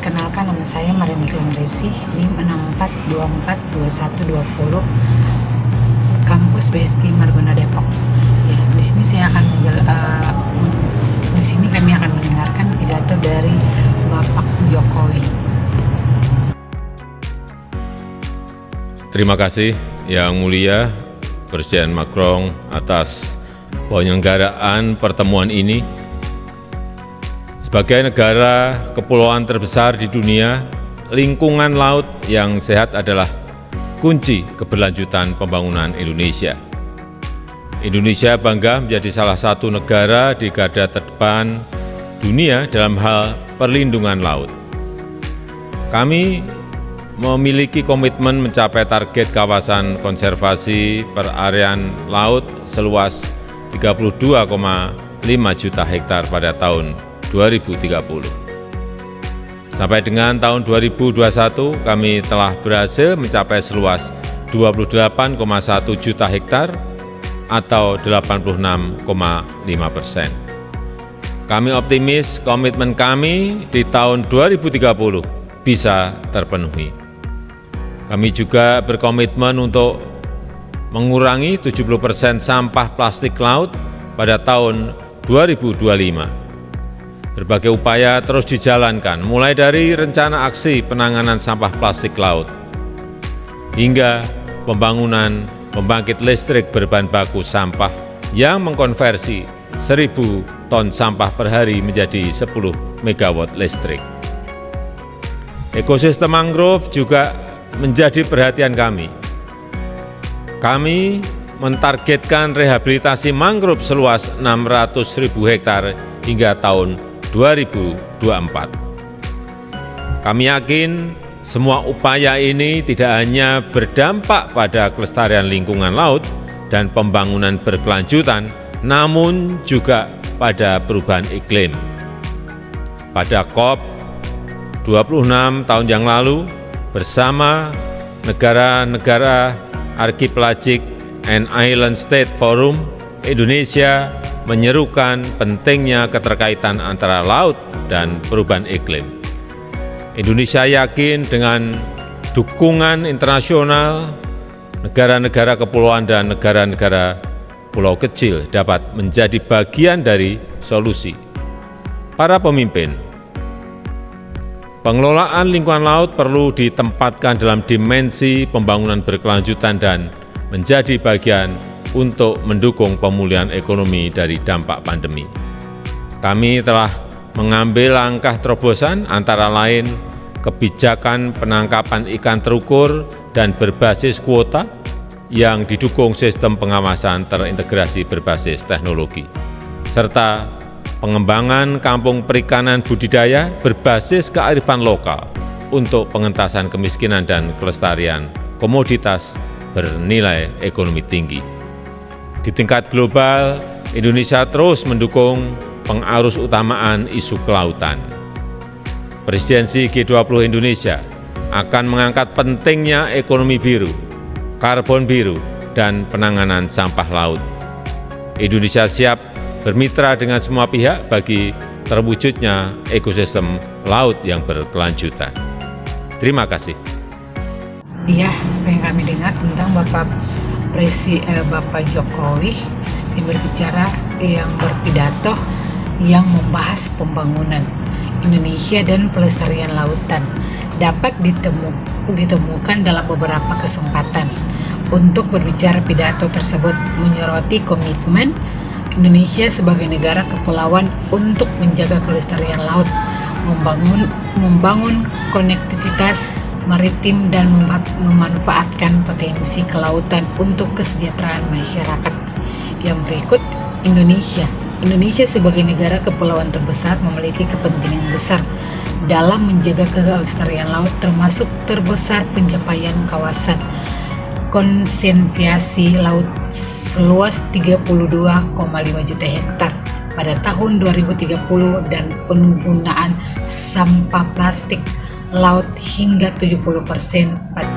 Perkenalkan, nama saya Mariam Resi, NIM 64242120, kampus BSI Margonda Depok. Ya, di sini kami akan mendengarkan pidato dari Bapak Jokowi. Terima kasih Yang Mulia Presiden Macron atas penyelenggaraan pertemuan ini. Sebagai negara kepulauan terbesar di dunia, lingkungan laut yang sehat adalah kunci keberlanjutan pembangunan Indonesia. Indonesia bangga menjadi salah satu negara di garda terdepan dunia dalam hal perlindungan laut. Kami memiliki komitmen mencapai target kawasan konservasi perarian laut seluas 32,5 juta hektar pada tahun 2030. Sampai dengan tahun 2021, kami telah berhasil mencapai seluas 28,1 juta hektar atau 86,5%. Kami optimis komitmen kami di tahun 2030 bisa terpenuhi. Kami juga berkomitmen untuk mengurangi 70% sampah plastik laut pada tahun 2025. Berbagai upaya terus dijalankan, mulai dari rencana aksi penanganan sampah plastik laut, hingga pembangunan pembangkit listrik berbahan baku sampah yang mengkonversi 1.000 ton sampah per hari menjadi 10 megawatt listrik. Ekosistem mangrove juga menjadi perhatian kami. Kami mentargetkan rehabilitasi mangrove seluas 600.000 hektar hingga tahun 2024. Kami yakin semua upaya ini tidak hanya berdampak pada kelestarian lingkungan laut dan pembangunan berkelanjutan, namun juga pada perubahan iklim. Pada COP26 tahun yang lalu, bersama negara-negara Archipelagic and Island State Forum, Indonesia menyerukan pentingnya keterkaitan antara laut dan perubahan iklim. Indonesia yakin dengan dukungan internasional, negara-negara kepulauan dan negara-negara pulau kecil dapat menjadi bagian dari solusi. Para pemimpin, pengelolaan lingkungan laut perlu ditempatkan dalam dimensi pembangunan berkelanjutan dan menjadi bagian untuk mendukung pemulihan ekonomi dari dampak pandemi. Kami telah mengambil langkah terobosan antara lain kebijakan penangkapan ikan terukur dan berbasis kuota yang didukung sistem pengawasan terintegrasi berbasis teknologi, serta pengembangan kampung perikanan budidaya berbasis kearifan lokal untuk pengentasan kemiskinan dan kelestarian komoditas bernilai ekonomi tinggi. Di tingkat global, Indonesia terus mendukung pengarus utamaan isu kelautan. Presidensi G20 Indonesia akan mengangkat pentingnya ekonomi biru, karbon biru, dan penanganan sampah laut. Indonesia siap bermitra dengan semua pihak bagi terwujudnya ekosistem laut yang berkelanjutan. Terima kasih. Iya, apa yang kami dengar tentang Bapak Jokowi yang berpidato yang membahas pembangunan Indonesia dan pelestarian lautan dapat ditemukan dalam beberapa kesempatan. Untuk berbicara pidato tersebut menyoroti komitmen Indonesia sebagai negara kepulauan untuk menjaga kelestarian laut, membangun konektivitas maritim dan memanfaatkan potensi kelautan untuk kesejahteraan masyarakat. Yang berikut, Indonesia sebagai negara kepulauan terbesar memiliki kepentingan besar dalam menjaga kelestarian laut, termasuk terbesar pencapaian kawasan konservasi laut seluas 32,5 juta hektar pada tahun 2030 dan penggunaan sampah plastik laut hingga 70% pada